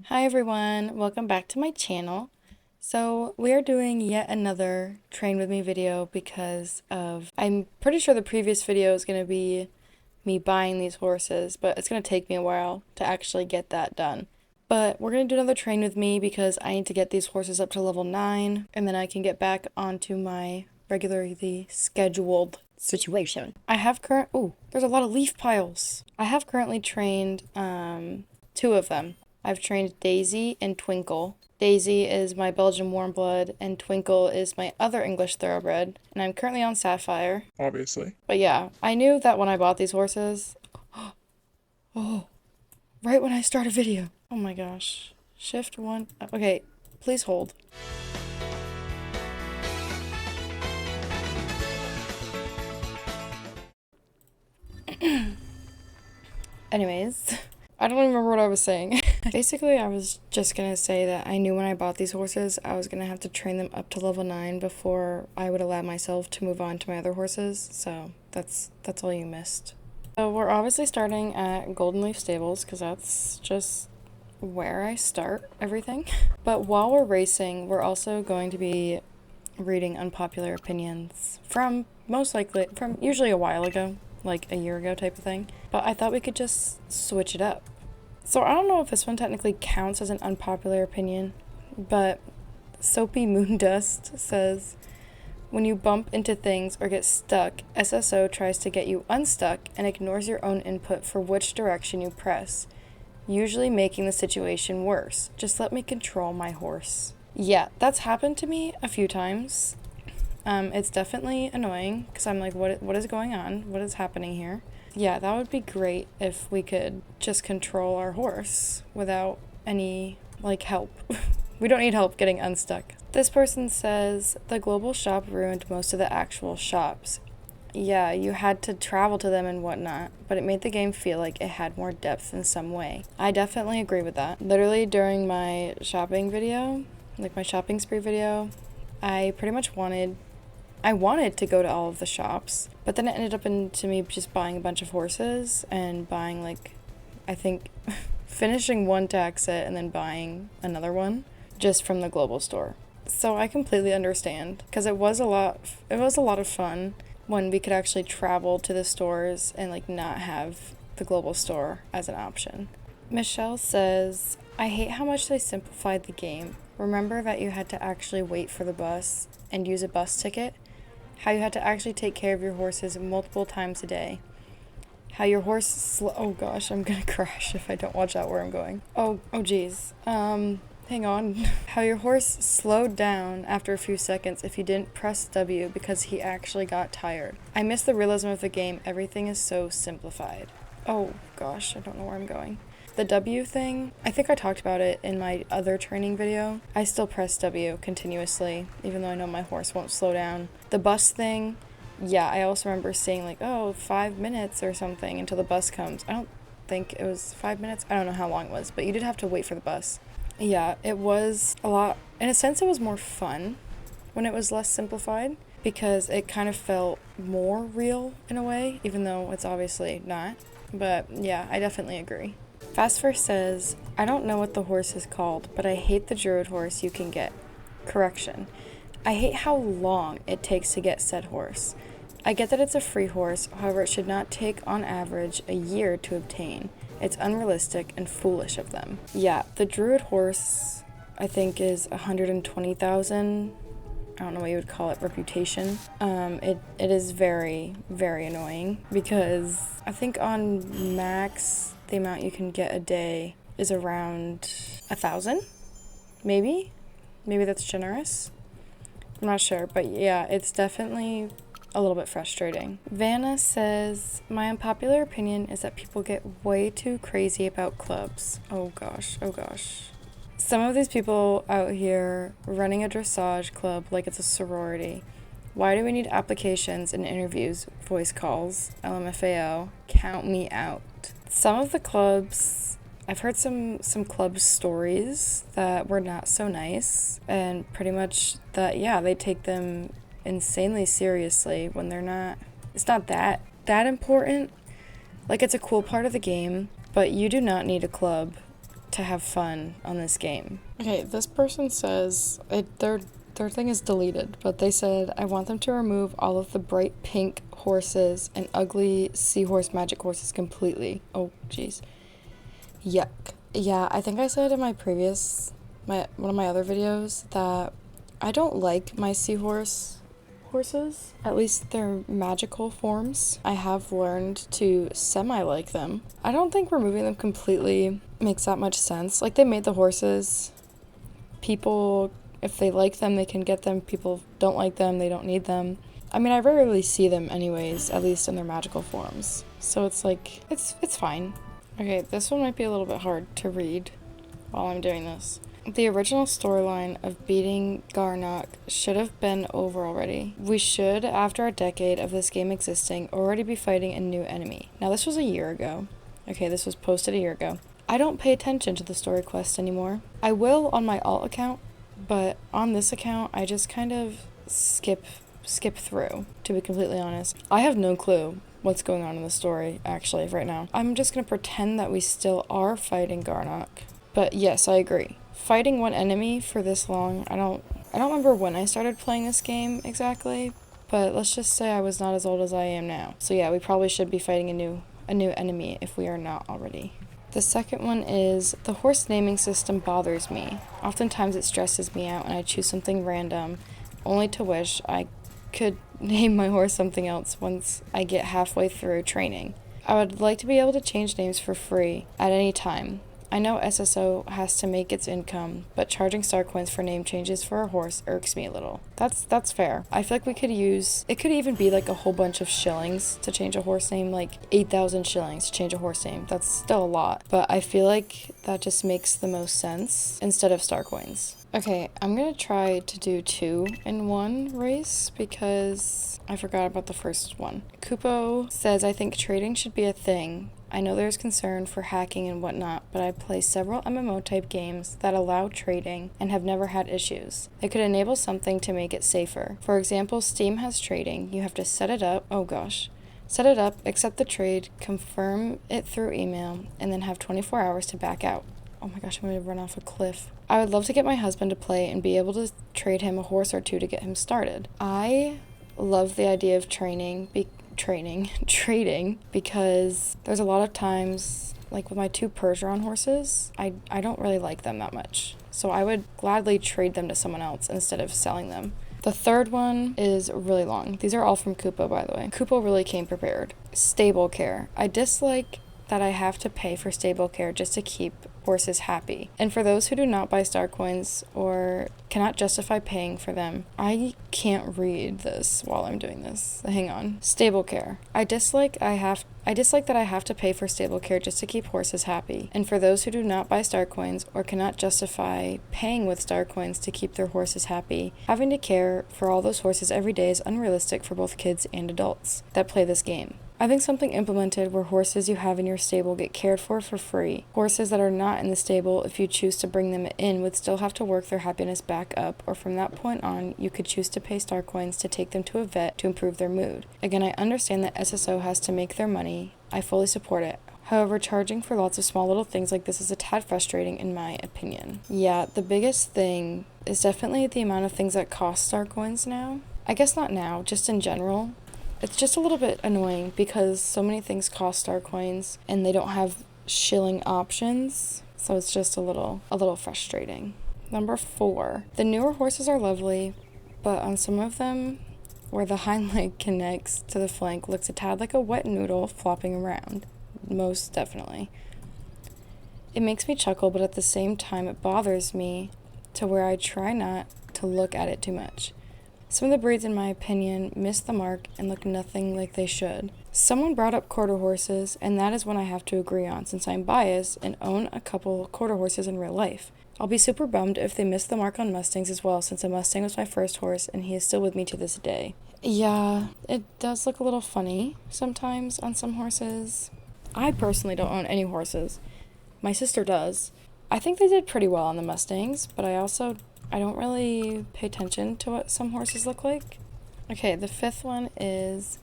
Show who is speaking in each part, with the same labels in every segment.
Speaker 1: Hi everyone, welcome back to my channel. So we are doing yet another train with me video because I'm pretty sure the previous video is going to be me buying these horses, but it's going to take me a while to actually get that done. But we're going to do another train with me because I need to get these horses up to level 9 and then I can get back onto my regularly scheduled situation. There's a lot of leaf piles. I have currently trained 2 of them. I've trained Daisy and Twinkle. Daisy is my Belgian warmblood, and Twinkle is my other English thoroughbred, and I'm currently on Sapphire.
Speaker 2: Obviously.
Speaker 1: But yeah, I knew that when I bought these horses... Oh, right when I start a video. Oh my gosh. Shift 1... Okay, please hold. Anyways... I don't even remember what I was saying. Basically, I was just gonna say that I knew when I bought these horses, I was gonna have to train them up to level 9 before I would allow myself to move on to my other horses, so that's all you missed. So we're obviously starting at Golden Leaf Stables, because that's just where I start everything. But while we're racing, we're also going to be reading unpopular opinions from usually a while ago. Like a year ago type of thing. But I thought we could just switch it up. So I don't know if this one technically counts as an unpopular opinion, but Soapy Moondust says, when you bump into things or get stuck, SSO tries to get you unstuck and ignores your own input for which direction you press, usually making the situation worse. Just let me control my horse. Yeah, that's happened to me a few times. It's definitely annoying because I'm like, what is going on? What is happening here? Yeah, that would be great if we could just control our horse without any, help. We don't need help getting unstuck. This person says, the global shop ruined most of the actual shops. Yeah, you had to travel to them and whatnot, but it made the game feel like it had more depth in some way. I definitely agree with that. Literally during my shopping video, my shopping spree video, I pretty much wanted to go to all of the shops, but then it ended up into me just buying a bunch of horses and buying I think finishing one tag set and then buying another one just from the global store. So I completely understand because it was a lot of fun when we could actually travel to the stores and not have the global store as an option. Michelle says, I hate how much they simplified the game. Remember that you had to actually wait for the bus and use a bus ticket? How you had to actually take care of your horses multiple times a day. How your horse oh gosh, I'm gonna crash if I don't watch out where I'm going. Oh geez. Hang on. How your horse slowed down after a few seconds if you didn't press W because he actually got tired. I miss the realism of the game. Everything is so simplified. Oh gosh, I don't know where I'm going. The W thing, I think I talked about it in my other training video. I still press W continuously, even though I know my horse won't slow down. The bus thing, yeah, I also remember seeing 5 minutes or something until the bus comes. I don't think it was 5 minutes. I don't know how long it was, but you did have to wait for the bus. Yeah, it was a lot. In a sense, it was more fun when it was less simplified because it kind of felt more real in a way, even though it's obviously not. But yeah, I definitely agree. Fastfir says, I don't know what the horse is called, but I hate the druid horse you can get. Correction. I hate how long it takes to get said horse. I get that it's a free horse, however it should not take on average a year to obtain. It's unrealistic and foolish of them. Yeah, the druid horse I think is 120,000. I don't know what you would call it, reputation. It is very, very annoying because I think on max the amount you can get a day is around 1,000, maybe that's generous. I'm not sure, but yeah, it's definitely a little bit frustrating. Vanna says, my unpopular opinion is that people get way too crazy about clubs. Oh gosh. Some of these people out here running a dressage club like it's a sorority. Why do we need applications and interviews, voice calls, LMFAO? Count me out. Some of the clubs, I've heard some club stories that were not so nice, and pretty much that, yeah, they take them insanely seriously when they're not. It's not that important. It's a cool part of the game, but you do not need a club to have fun on this game. Okay, this person says their thing is deleted, but they said, I want them to remove all of the bright pink horses and ugly seahorse magic horses completely. Oh, jeez. Yuck. Yeah, I think I said in one of my other videos that I don't like my seahorses, at least their magical forms. I have learned to semi-like them. I don't think removing them completely makes that much sense. Like, they made the horses. People, if they like them, they can get them. People don't like them, they don't need them. I mean, I rarely see them anyways, at least in their magical forms. So it's like, it's fine. Okay, this one might be a little bit hard to read while I'm doing this. The original storyline of beating Garnock should have been over already. We should, after a decade of this game existing, already be fighting a new enemy. Now, this was a year ago. Okay, this was posted a year ago. I don't pay attention to the story quest anymore. I will on my alt account, but on this account, I just kind of skip through, to be completely honest. I have no clue what's going on in the story, actually, right now. I'm just gonna pretend that we still are fighting Garnock. But yes, I agree. Fighting one enemy for this long, I don't remember when I started playing this game exactly, but let's just say I was not as old as I am now. So yeah, we probably should be fighting a new enemy if we are not already. The second one is, the horse naming system bothers me. Oftentimes it stresses me out and I choose something random, only to wish I could name my horse something else once I get halfway through training. I would like to be able to change names for free at any time. I know SSO has to make its income, but charging star coins for name changes for a horse irks me a little. That's fair. I feel like it could even be like a whole bunch of shillings to change a horse name, like 8,000 shillings to change a horse name. That's still a lot, but I feel like that just makes the most sense instead of star coins. Okay, I'm gonna try to do 2-in-1 race because I forgot about the first one. Kupo says, I think trading should be a thing. I know there's concern for hacking and whatnot, but I play several MMO type games that allow trading and have never had issues. They could enable something to make it safer. For example, Steam has trading. You have to set it up, accept the trade, confirm it through email, and then have 24 hours to back out. Oh my gosh, I'm gonna run off a cliff. I would love to get my husband to play and be able to trade him a horse or two to get him started. I love the idea of trading because there's a lot of times, like with my 2 Percheron horses, I don't really like them that much. So I would gladly trade them to someone else instead of selling them. The third one is really long. These are all from Kupo, by the way. Kupo really came prepared. Stable care. I dislike that I have to pay for stable care just to keep horses happy. And for those who do not buy star coins or cannot justify paying for them, I can't read this while I'm doing this. Hang on. Stable care. I dislike that I have to pay for stable care just to keep horses happy. And for those who do not buy star coins or cannot justify paying with star coins to keep their horses happy, having to care for all those horses every day is unrealistic for both kids and adults that play this game. I think something implemented where horses you have in your stable get cared for free. Horses that are not in the stable, if you choose to bring them in, would still have to work their happiness back up, or from that point on, you could choose to pay star coins to take them to a vet to improve their mood. Again, I understand that SSO has to make their money. I fully support it. However, charging for lots of small little things like this is a tad frustrating in my opinion. Yeah, the biggest thing is definitely the amount of things that cost star coins now. I guess not now, just in general. It's just a little bit annoying because so many things cost star coins and they don't have shilling options, so it's just a little frustrating. Number 4. The newer horses are lovely, but on some of them, where the hind leg connects to the flank, looks a tad like a wet noodle flopping around. Most definitely. It makes me chuckle, but at the same time it bothers me to where I try not to look at it too much. Some of the breeds, in my opinion, miss the mark and look nothing like they should. Someone brought up quarter horses, and that is one I have to agree on since I'm biased and own a couple quarter horses in real life. I'll be super bummed if they miss the mark on Mustangs as well, since a Mustang was my first horse and he is still with me to this day. Yeah, it does look a little funny sometimes on some horses. I personally don't own any horses. My sister does. I think they did pretty well on the Mustangs, but I don't really pay attention to what some horses look like. Okay, the 5th one is,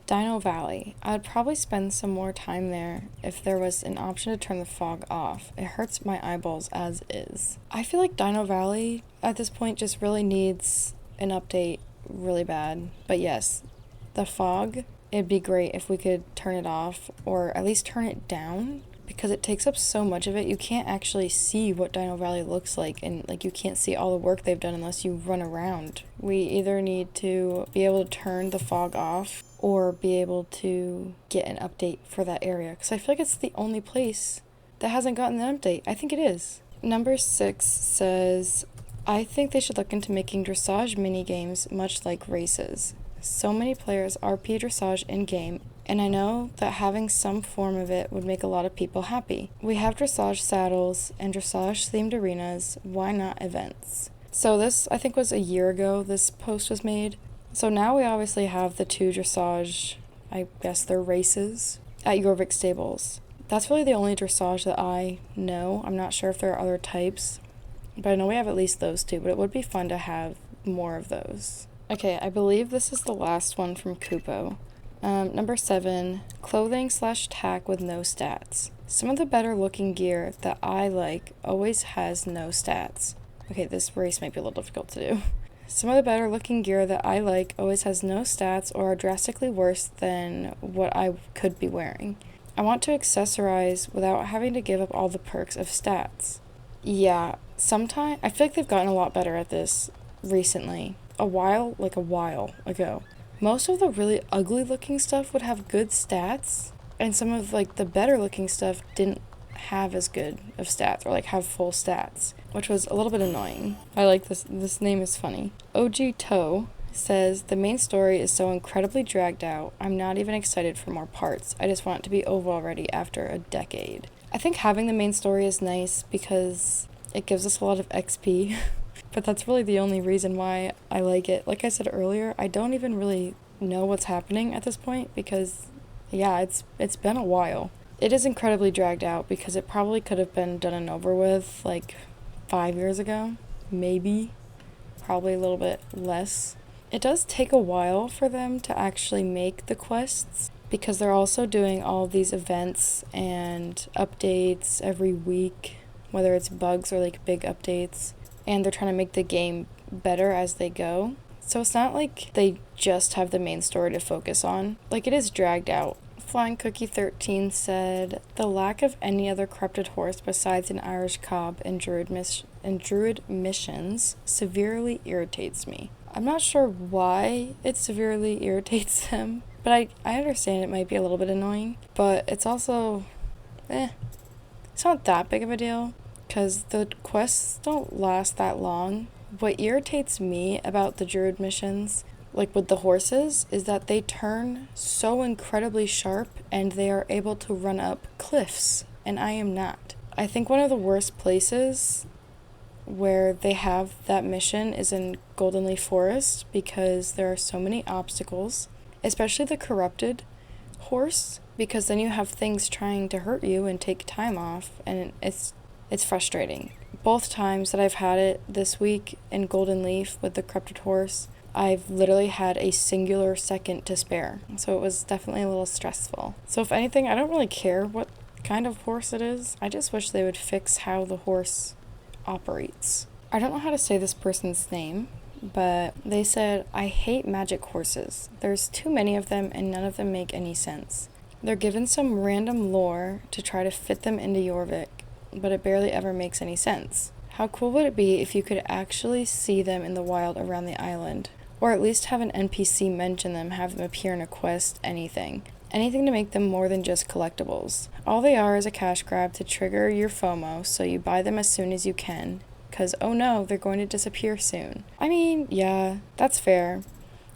Speaker 1: Dino Valley. I'd probably spend some more time there if there was an option to turn the fog off. It hurts my eyeballs as is. I feel like Dino Valley at this point just really needs an update really bad. But yes, the fog, it'd be great if we could turn it off or at least turn it down, because it takes up so much of it. You can't actually see what Dino Valley looks like, and like you can't see all the work they've done unless you run around. We either need to be able to turn the fog off or be able to get an update for that area, because I feel like it's the only place that hasn't gotten an update. I think it is. Number 6 says, I think they should look into making dressage mini games much like races. So many players RP dressage in-game, and I know that having some form of it would make a lot of people happy. We have dressage saddles and dressage-themed arenas. Why not events? So this, I think, was a year ago this post was made. So now we obviously have the 2 dressage, I guess they're races, at Jorvik Stables. That's really the only dressage that I know. I'm not sure if there are other types, but I know we have at least those 2, but it would be fun to have more of those. Okay, I believe this is the last one from Kupo. Number 7, clothing/tack with no stats. Some of the better looking gear that I like always has no stats. Okay, this race might be a little difficult to do. Some of the better looking gear that I like always has no stats or are drastically worse than what I could be wearing. I want to accessorize without having to give up all the perks of stats. Yeah, sometimes I feel like they've gotten a lot better at this recently. A while ago. Most of the really ugly looking stuff would have good stats, and some of like the better looking stuff didn't have as good of stats or like have full stats, which was a little bit annoying. I like this name is funny. OG Toe says, the main story is so incredibly dragged out, I'm not even excited for more parts. I just want it to be over already after a decade. I think having the main story is nice because it gives us a lot of XP. But that's really the only reason why I like it. Like I said earlier, I don't even really know what's happening at this point because, yeah, it's been a while. It is incredibly dragged out because it probably could have been done and over with like 5 years ago, maybe, probably a little bit less. It does take a while for them to actually make the quests because they're also doing all of these events and updates every week, whether it's bugs or like big updates. And they're trying to make the game better as they go. So it's not like they just have the main story to focus on. Like, it is dragged out. Flying Cookie 13 said, the lack of any other corrupted horse besides an Irish cob in Druid missions severely irritates me. I'm not sure why it severely irritates them, but I understand it might be a little bit annoying. But it's also, it's not that big of a deal, because the quests don't last that long. What irritates me about the Druid missions, like with the horses, is that they turn so incredibly sharp and they are able to run up cliffs, and I am not. I think one of the worst places where they have that mission is in Golden Leaf Forest because there are so many obstacles, especially the corrupted horse, because then you have things trying to hurt you and take time off, and it's frustrating. Both times that I've had it this week in Golden Leaf with the corrupted horse, I've literally had a singular second to spare. So it was definitely a little stressful. So if anything, I don't really care what kind of horse it is. I just wish they would fix how the horse operates. I don't know how to say this person's name, but they said, I hate magic horses. There's too many of them and none of them make any sense. They're given some random lore to try to fit them into Jorvik, but it barely ever makes any sense. How cool would it be if you could actually see them in the wild around the island? Or at least have an NPC mention them, have them appear in a quest, anything. Anything to make them more than just collectibles. All they are is a cash grab to trigger your FOMO, so you buy them as soon as you can. Because, oh no, they're going to disappear soon. I mean, yeah, that's fair.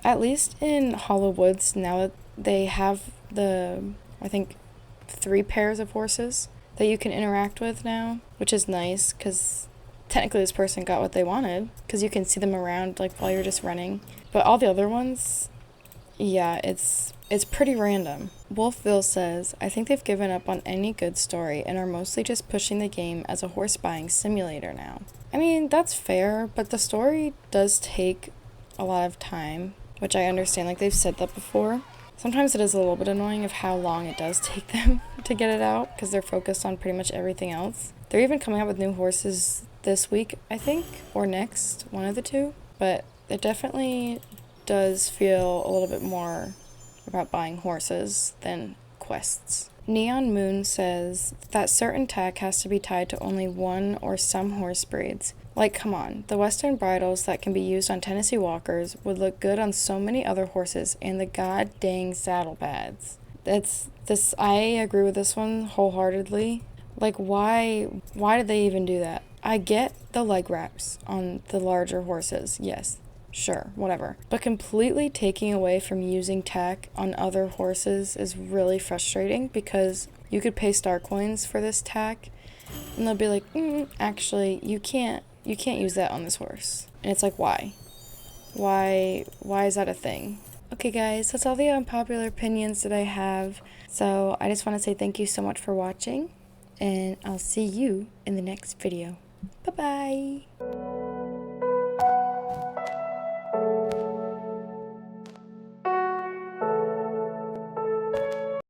Speaker 1: At least in Hollow Woods, now that they have I think, 3 pairs of horses that you can interact with now, which is nice, because technically this person got what they wanted, because you can see them around like while you're just running. But all the other ones, yeah, it's pretty random. Wolfville says, I think they've given up on any good story and are mostly just pushing the game as a horse buying simulator now. I mean, that's fair, but the story does take a lot of time, which I understand, like they've said that before. Sometimes it is a little bit annoying of how long it does take them to get it out because they're focused on pretty much everything else. They're even coming out with new horses this week, I think, or next, one of the two. But it definitely does feel a little bit more about buying horses than quests. Neon Moon says that certain tack has to be tied to only one or some horse breeds. Like, come on, the Western bridles that can be used on Tennessee Walkers would look good on so many other horses, and the god dang saddle pads. I agree with this one wholeheartedly. Like, why did they even do that? I get the leg wraps on the larger horses, yes, sure, whatever. But completely taking away from using tack on other horses is really frustrating because you could pay star coins for this tack, and they'll be like, actually, you can't use that on this horse. And it's like, why? Why is that a thing? Okay, guys, that's all the unpopular opinions that I have. So I just want to say thank you so much for watching, and I'll see you in the next video. Bye-bye!